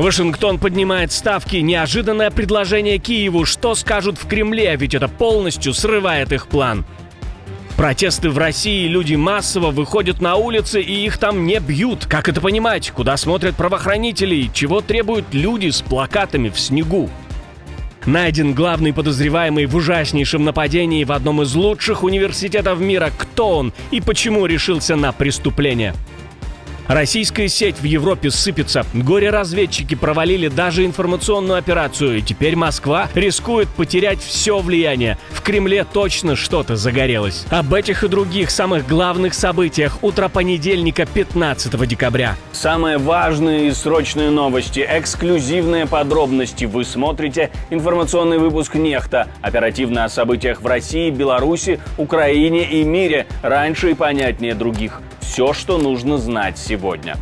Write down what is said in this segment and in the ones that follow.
Вашингтон поднимает ставки. Неожиданное предложение Киеву. Что скажут в Кремле? Ведь это полностью срывает их план. Протесты в России. Люди массово выходят на улицы, и их там не бьют. Как это понимать? Куда смотрят правоохранители? Чего требуют люди с плакатами в снегу? Найден главный подозреваемый в ужаснейшем нападении в одном из лучших университетов мира. Кто он и почему решился на преступление? Российская сеть в Европе сыпется. Горе-разведчики провалили даже информационную операцию, и теперь Москва рискует потерять все влияние. В Кремле точно что-то загорелось. Об этих и других самых главных событиях утро понедельника, 15 декабря. Самые важные и срочные новости, эксклюзивные подробности. Вы смотрите информационный выпуск «Нехта». Оперативно о событиях в России, Беларуси, Украине и мире. Раньше и понятнее других. Все, что нужно знать сегодня.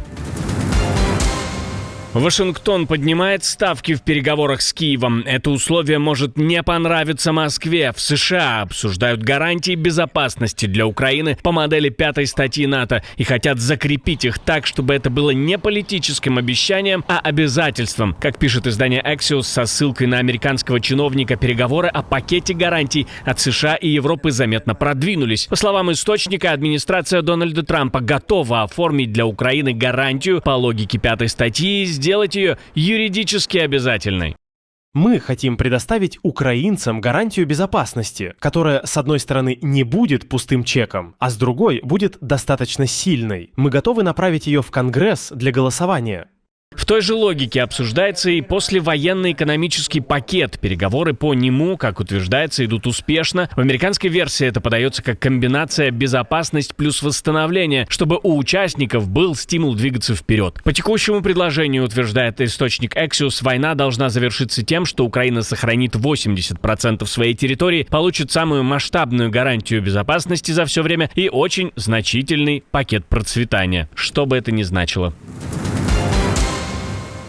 Вашингтон поднимает ставки в переговорах с Киевом. Это условие может не понравиться Москве. В США обсуждают гарантии безопасности для Украины по модели 5 статьи НАТО и хотят закрепить их так, чтобы это было не политическим обещанием, а обязательством. Как пишет издание Axios со ссылкой на американского чиновника, переговоры о пакете гарантий от США и Европы заметно продвинулись. По словам источника, администрация Дональда Трампа готова оформить для Украины гарантию по логике 5 статьи, сделать ее юридически обязательной. Мы хотим предоставить украинцам гарантию безопасности, которая, с одной стороны, не будет пустым чеком, а с другой будет достаточно сильной. Мы готовы направить ее в Конгресс для голосования. В той же логике обсуждается и послевоенный экономический пакет. Переговоры по нему, как утверждается, идут успешно. В американской версии это подается как комбинация безопасность плюс восстановление, чтобы у участников был стимул двигаться вперед. По текущему предложению, утверждает источник Axios, война должна завершиться тем, что Украина сохранит 80% своей территории, получит самую масштабную гарантию безопасности за все время и очень значительный пакет процветания, что бы это ни значило.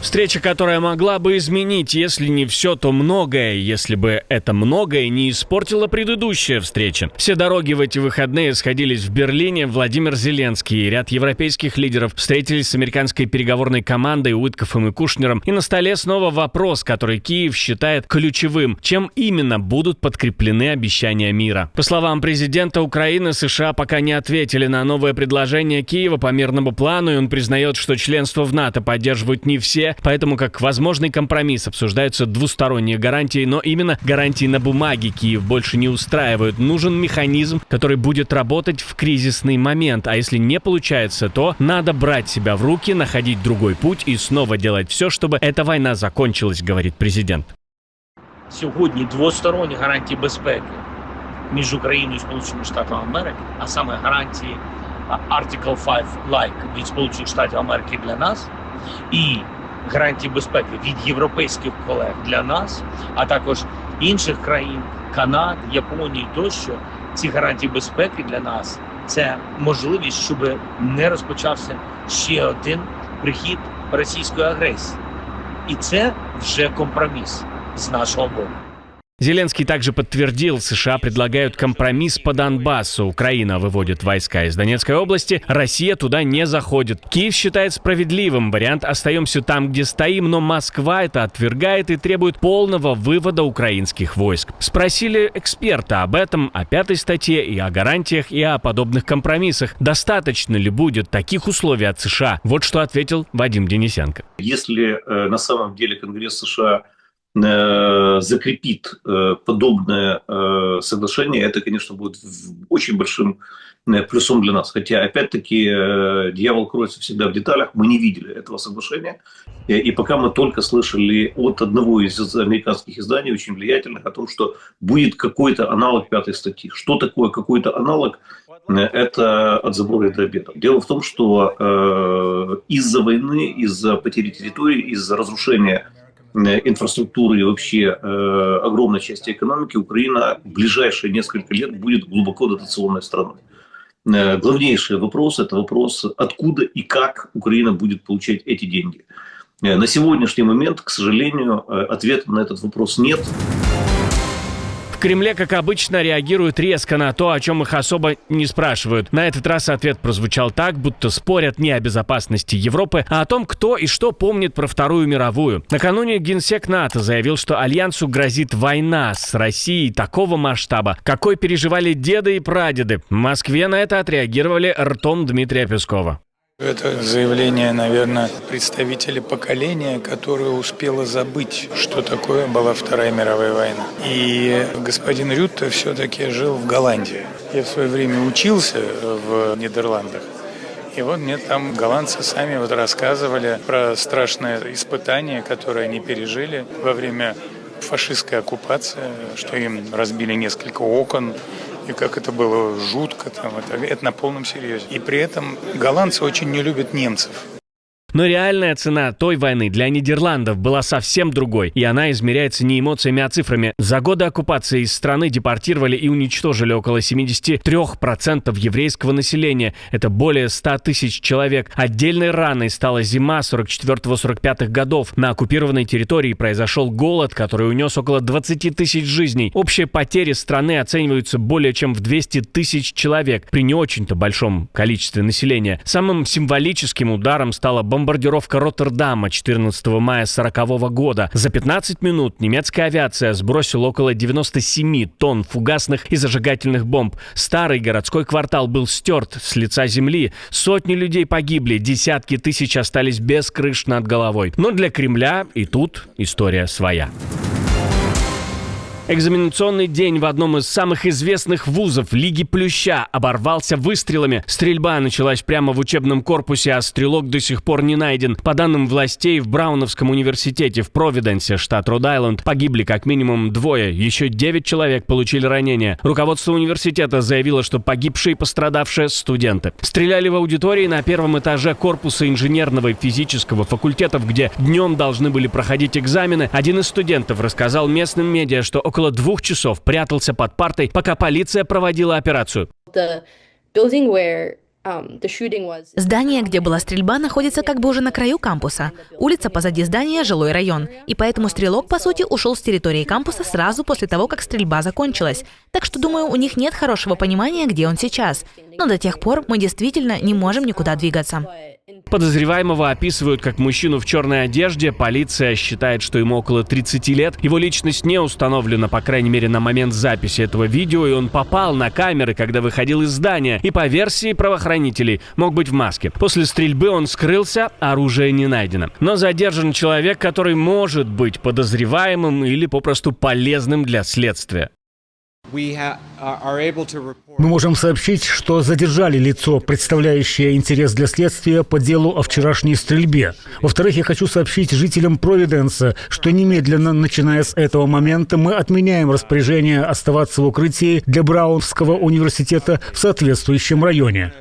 Встреча, которая могла бы изменить, если не все, то многое, если бы это многое не испортила предыдущая встреча. Все дороги в эти выходные сходились в Берлине. Владимир Зеленский и ряд европейских лидеров встретились с американской переговорной командой Уитковым и Кушнером. И на столе снова вопрос, который Киев считает ключевым. Чем именно будут подкреплены обещания мира? По словам президента Украины, США пока не ответили на новое предложение Киева по мирному плану, и он признает, что членство в НАТО поддерживают не все. Поэтому как возможный компромисс обсуждаются двусторонние гарантии, но именно гарантии на бумаге Киев больше не устраивают. Нужен механизм, который будет работать в кризисный момент. А если не получается, то надо брать себя в руки, находить другой путь и снова делать все, чтобы эта война закончилась, говорит президент. Сьогодні двосторонні гарантії безпеки між Україною і Сполученими Штатами Америки, а саме гарантії Article 5-like від Сполучених Штатів Америки для нас і гарантії безпеки від європейських колег для нас, а також інших країн, Канади, Японії тощо, ці гарантії безпеки для нас – це можливість, щоб не розпочався ще один прихід російської агресії. І це вже компроміс з нашого боку. Зеленский также подтвердил, США предлагают компромисс по Донбассу. Украина выводит войска из Донецкой области, Россия туда не заходит. Киев считает справедливым вариант «остаемся там, где стоим», но Москва это отвергает и требует полного вывода украинских войск. Спросили эксперта об этом, о 5 статье и о гарантиях, и о подобных компромиссах. Достаточно ли будет таких условий от США? Вот что ответил Вадим Денисенко. Если на самом деле Конгресс США закрепит подобное соглашение, это, конечно, будет очень большим плюсом для нас. Хотя, опять-таки, дьявол кроется всегда в деталях. Мы не видели этого соглашения. И пока мы только слышали от одного из американских изданий, очень влиятельных, о том, что будет какой-то аналог 5 статьи. Что такое какой-то аналог? Это от забора и до обеда. Дело в том, что из-за войны, из-за потери территории, из-за разрушения инфраструктуры и вообще огромной части экономики Украина в ближайшие несколько лет будет глубоко дотационной страной. Главнейший вопрос – это вопрос, откуда и как Украина будет получать эти деньги. На сегодняшний момент, к сожалению, ответа на этот вопрос нет. Кремле, как обычно, реагируют резко на то, о чем их особо не спрашивают. На этот раз ответ прозвучал так, будто спорят не о безопасности Европы, а о том, кто и что помнит про Вторую мировую. Накануне генсек НАТО заявил, что Альянсу грозит война с Россией такого масштаба, какой переживали деды и прадеды. В Москве на это отреагировали ртом Дмитрия Пескова. Это заявление, наверное, представителей поколения, которое успело забыть, что такое была Вторая мировая война. И господин Рютте все-таки жил в Голландии. Я в свое время учился в Нидерландах. И вот мне там голландцы сами рассказывали про страшное испытание, которое они пережили во время фашистской оккупации, что им разбили несколько окон, и как это было жутко, это на полном серьезе. И при этом голландцы очень не любят немцев. Но реальная цена той войны для Нидерландов была совсем другой, и она измеряется не эмоциями, а цифрами. За годы оккупации из страны депортировали и уничтожили около 73% еврейского населения. Это более 100 тысяч человек. Отдельной раной стала зима 44-45 годов. На оккупированной территории произошел голод, который унес около 20 тысяч жизней. Общие потери страны оцениваются более чем в 200 тысяч человек при не очень-то большом количестве населения. Самым символическим ударом стала бомбардировка Роттердама 14 мая 1940 года. За 15 минут немецкая авиация сбросила около 97 тонн фугасных и зажигательных бомб. Старый городской квартал был стерт с лица земли. Сотни людей погибли, десятки тысяч остались без крыш над головой. Но для Кремля и тут история своя. Экзаменационный день в одном из самых известных вузов Лиги Плюща оборвался выстрелами. Стрельба началась прямо в учебном корпусе, а стрелок до сих пор не найден. По данным властей, в Брауновском университете в Провиденсе, штат Род-Айленд, погибли как минимум 2, еще 9 человек получили ранения. Руководство университета заявило, что погибшие и пострадавшие – студенты. Стреляли в аудитории на первом этаже корпуса инженерного и физического факультетов, где днем должны были проходить экзамены. Один из студентов рассказал местным медиа, что около 2 часов прятался под партой, пока полиция проводила операцию. Здание, где была стрельба, находится как бы уже на краю кампуса. Улица позади здания – жилой район. И поэтому стрелок, по сути, ушел с территории кампуса сразу после того, как стрельба закончилась. Так что, думаю, у них нет хорошего понимания, где он сейчас. Но до тех пор мы действительно не можем никуда двигаться. Подозреваемого описывают как мужчину в черной одежде. Полиция считает, что ему около 30 лет. Его личность не установлена, по крайней мере, на момент записи этого видео, и он попал на камеры, когда выходил из здания. И по версии правоохранителей, мог быть в маске. После стрельбы он скрылся, оружие не найдено. Но задержан человек, который может быть подозреваемым или попросту полезным для следствия. Мы можем сообщить, что задержали лицо, представляющее интерес для следствия по делу о вчерашней стрельбе. Во-вторых, я хочу сообщить жителям Провиденса, что немедленно, начиная с этого момента, мы отменяем распоряжение оставаться в укрытии для Брауновского университета в соответствующем районе.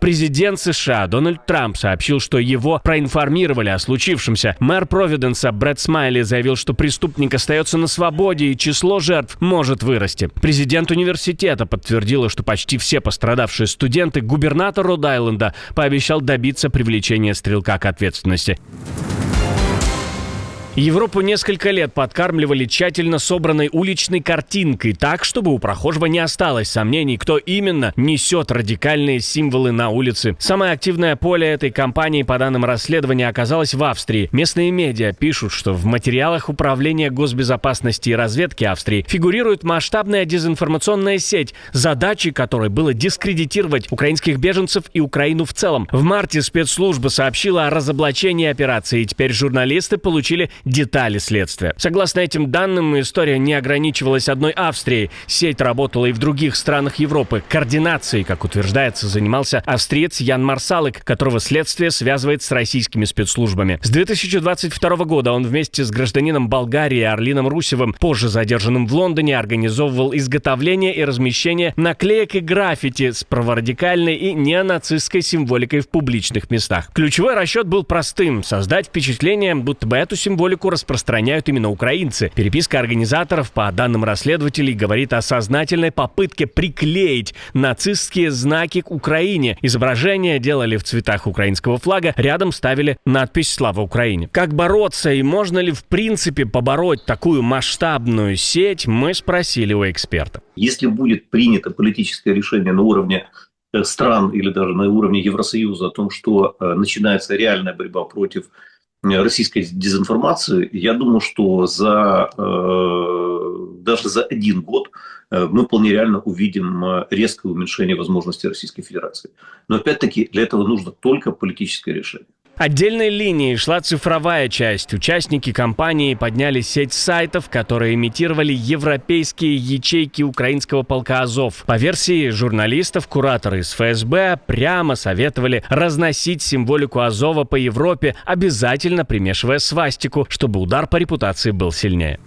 Президент США Дональд Трамп сообщил, что его проинформировали о случившемся. Мэр Провиденса Брэд Смайли заявил, что преступник остается на свободе и число жертв может вырасти. Президент университета подтвердила, что почти все пострадавшие студенты. Губернатор Род-Айленда пообещал добиться привлечения стрелка к ответственности. Европу несколько лет подкармливали тщательно собранной уличной картинкой так, чтобы у прохожего не осталось сомнений, кто именно несет радикальные символы на улице. Самое активное поле этой кампании, по данным расследования, оказалось в Австрии. Местные медиа пишут, что в материалах Управления госбезопасности и разведки Австрии фигурирует масштабная дезинформационная сеть, задачей которой было дискредитировать украинских беженцев и Украину в целом. В марте спецслужба сообщила о разоблачении операции, и теперь журналисты получили детали следствия. Согласно этим данным, история не ограничивалась одной Австрией. Сеть работала и в других странах Европы. Координацией, как утверждается, занимался австриец Ян Марсалек, которого следствие связывает с российскими спецслужбами. С 2022 года он вместе с гражданином Болгарии Орлином Русевым, позже задержанным в Лондоне, организовывал изготовление и размещение наклеек и граффити с праворадикальной и неонацистской символикой в публичных местах. Ключевой расчет был простым – создать впечатление, будто бы эту символику символику распространяют именно украинцы. Переписка организаторов, по данным расследователей, говорит о сознательной попытке приклеить нацистские знаки к Украине. Изображения делали в цветах украинского флага, рядом ставили надпись «Слава Украине». Как бороться и можно ли в принципе побороть такую масштабную сеть, мы спросили у экспертов. Если будет принято политическое решение на уровне стран или даже на уровне Евросоюза о том, что начинается реальная борьба против российской дезинформации, я думаю, что даже за 1 год мы вполне реально увидим резкое уменьшение возможностей Российской Федерации. Но опять-таки для этого нужно только политическое решение. Отдельной линией шла цифровая часть. Участники кампании подняли сеть сайтов, которые имитировали европейские ячейки украинского полка Азов. По версии журналистов, кураторы из ФСБ прямо советовали разносить символику Азова по Европе, обязательно примешивая свастику, чтобы удар по репутации был сильнее.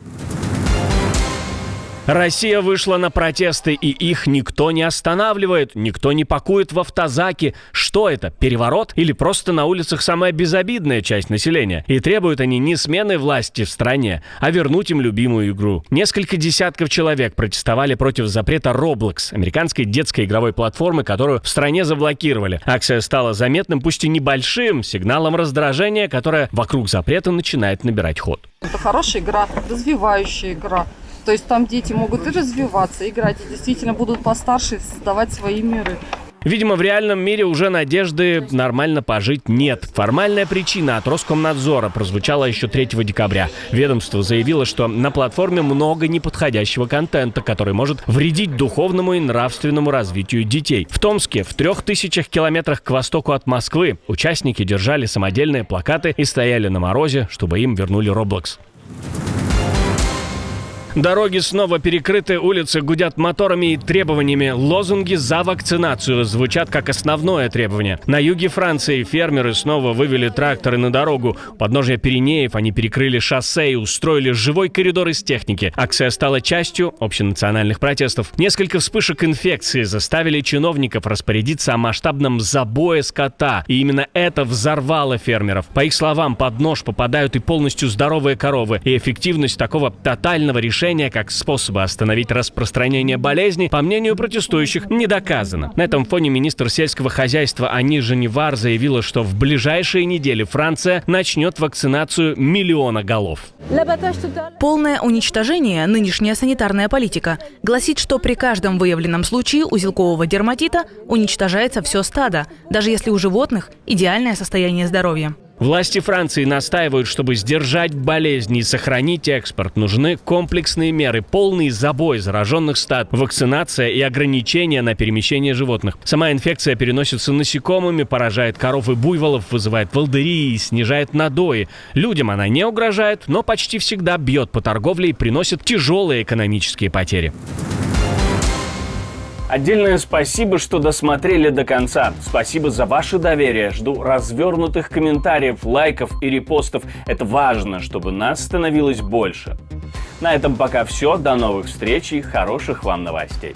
Россия вышла на протесты, и их никто не останавливает, никто не пакует в автозаки. Что это, переворот? Или просто на улицах самая безобидная часть населения? И требуют они не смены власти в стране, а вернуть им любимую игру. Несколько десятков человек протестовали против запрета Roblox, американской детской игровой платформы, которую в стране заблокировали. Акция стала заметным, пусть и небольшим, сигналом раздражения, которое вокруг запрета начинает набирать ход. Это хорошая игра, развивающая игра. То есть там дети могут и развиваться, играть, и действительно будут постарше создавать свои миры. Видимо, в реальном мире уже надежды нормально пожить нет. Формальная причина от Роскомнадзора прозвучала еще 3 декабря. Ведомство заявило, что на платформе много неподходящего контента, который может вредить духовному и нравственному развитию детей. В Томске, в 3000 километрах к востоку от Москвы, участники держали самодельные плакаты и стояли на морозе, чтобы им вернули Roblox. Дороги снова перекрыты, улицы гудят моторами и требованиями. Лозунги за вакцинацию звучат как основное требование. На юге Франции фермеры снова вывели тракторы на дорогу. У подножия Пиренеев они перекрыли шоссе и устроили живой коридор из техники. Акция стала частью общенациональных протестов. Несколько вспышек инфекции заставили чиновников распорядиться о масштабном забое скота. И именно это взорвало фермеров. По их словам, под нож попадают и полностью здоровые коровы. И эффективность такого тотального решения как способа остановить распространение болезни, по мнению протестующих, не доказано. На этом фоне министр сельского хозяйства Ани Женевар заявила, что в ближайшие недели Франция начнет вакцинацию 1 миллиона голов. Полное уничтожение, нынешняя санитарная политика, гласит, что при каждом выявленном случае узелкового дерматита уничтожается все стадо, даже если у животных идеальное состояние здоровья. Власти Франции настаивают, чтобы сдержать болезни и сохранить экспорт. Нужны комплексные меры, полный забой зараженных стад, вакцинация и ограничения на перемещение животных. Сама инфекция переносится насекомыми, поражает коров и буйволов, вызывает волдыри и снижает надои. Людям она не угрожает, но почти всегда бьет по торговле и приносит тяжелые экономические потери. Отдельное спасибо, что досмотрели до конца. Спасибо за ваше доверие. Жду развернутых комментариев, лайков и репостов. Это важно, чтобы нас становилось больше. На этом пока все. До новых встреч и хороших вам новостей.